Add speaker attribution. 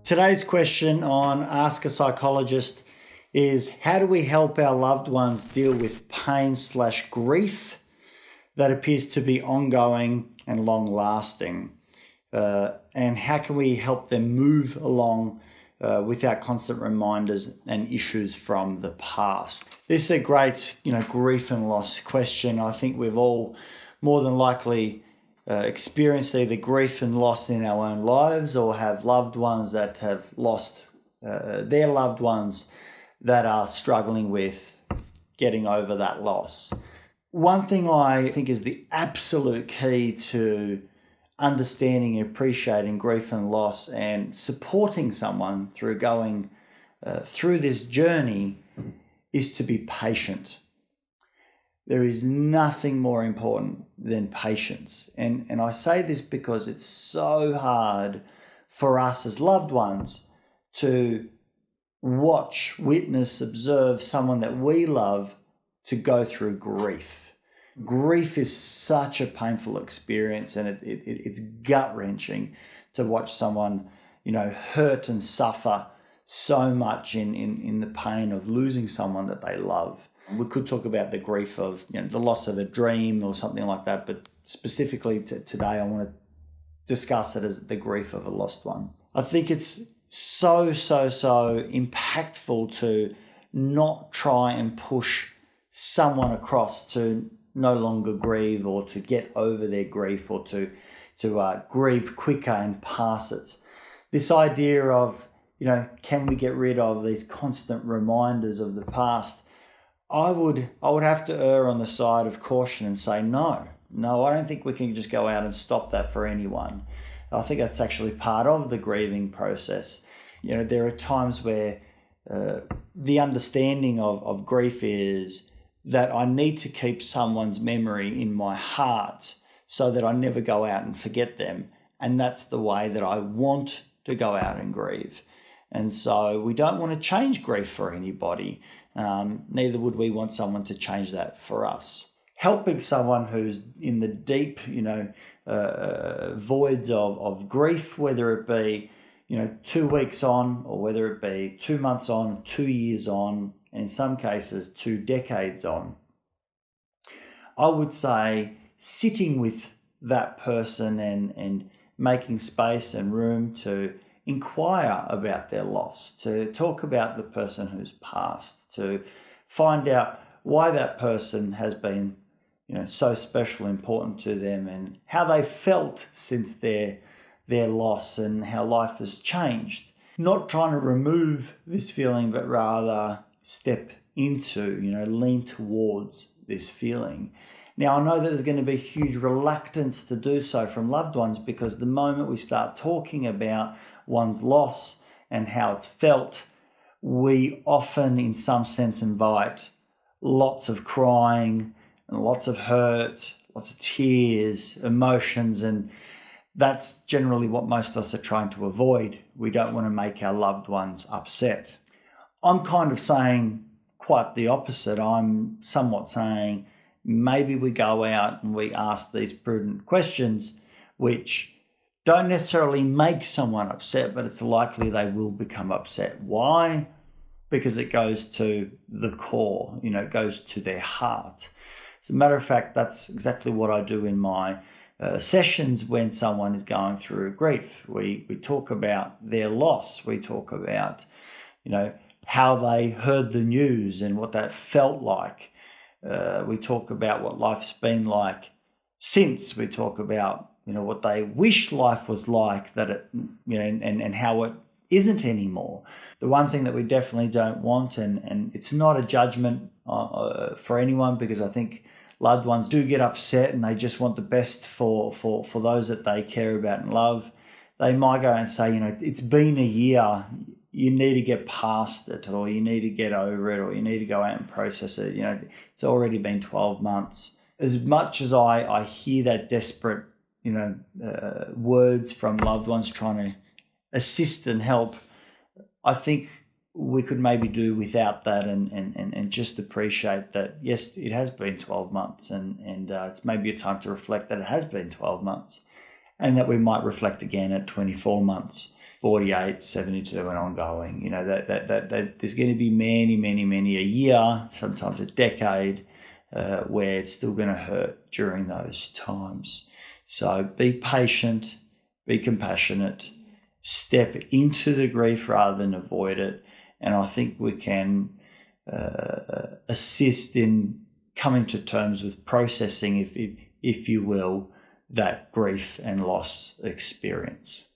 Speaker 1: Today's question on Ask a Psychologist is, how do we help our loved ones deal with pain/grief that appears to be ongoing and long-lasting? And how can we help them move along without constant reminders and issues from the past? This is a great, grief and loss question. I think we've all more than likely experienced either grief and loss in our own lives or have loved ones that have lost their loved ones that are struggling with getting over that loss. One thing I think is the absolute key to understanding and appreciating grief and loss and supporting someone through going through this journey is to be patient. There is nothing more important than patience. And I say this because it's so hard for us as loved ones to watch, witness, observe someone that we love to go through grief. Grief is such a painful experience, and it's gut-wrenching to watch someone, hurt and suffer so much in the pain of losing someone that they love. We could talk about the grief of the loss of a dream or something like that, but specifically today I want to discuss it as the grief of a lost one. I think it's so impactful to not try and push someone across to no longer grieve or to get over their grief or to grieve quicker and pass it. This idea of, can we get rid of these constant reminders of the past? I would have to err on the side of caution and say no, I don't think we can just go out and stop that for anyone. I think that's actually part of the grieving process. There are times where the understanding of grief is that I need to keep someone's memory in my heart so that I never go out and forget them. And that's the way that I want to go out and grieve. And so we don't want to change grief for anybody. Neither would we want someone to change that for us. Helping someone who's in the deep, voids of grief, whether it be, 2 weeks on, or whether it be 2 months on, 2 years on, and in some cases 2 decades on. I would say sitting with that person and making space and room to inquire about their loss, to talk about the person who's passed, to find out why that person has been, so special, important to them, and how they felt since their loss and how life has changed. Not trying to remove this feeling, but rather step into, lean towards this feeling. Now, I know that there's going to be huge reluctance to do so from loved ones, because the moment we start talking about one's loss and how it's felt, we often, in some sense, invite lots of crying and lots of hurt, lots of tears, emotions, and that's generally what most of us are trying to avoid. We don't want to make our loved ones upset. I'm kind of saying quite the opposite. I'm somewhat saying maybe we go out and we ask these prudent questions, which don't necessarily make someone upset, but it's likely they will become upset. Why? Because it goes to the core, it goes to their heart. As a matter of fact, that's exactly what I do in my sessions when someone is going through grief. We talk about their loss. We talk about, how they heard the news and what that felt like. We talk about what life's been like since. We talk about, what they wish life was like, that it, and how it isn't anymore. The one thing that we definitely don't want, and it's not a judgment for anyone, because I think loved ones do get upset and they just want the best for those that they care about and love. They might go and say, it's been a year, you need to get past it, or you need to get over it, or you need to go out and process it. It's already been 12 months. As much as I hear that desperate, words from loved ones trying to assist and help, I think we could maybe do without that and just appreciate that, yes, it has been 12 months and it's maybe a time to reflect that it has been 12 months and that we might reflect again at 24 months 48, 72 and ongoing. You know, that there's going to be many a year, sometimes a decade, where it's still going to hurt during those times. So be patient, be compassionate, step into the grief rather than avoid it. And I think we can assist in coming to terms with processing, if you will, that grief and loss experience.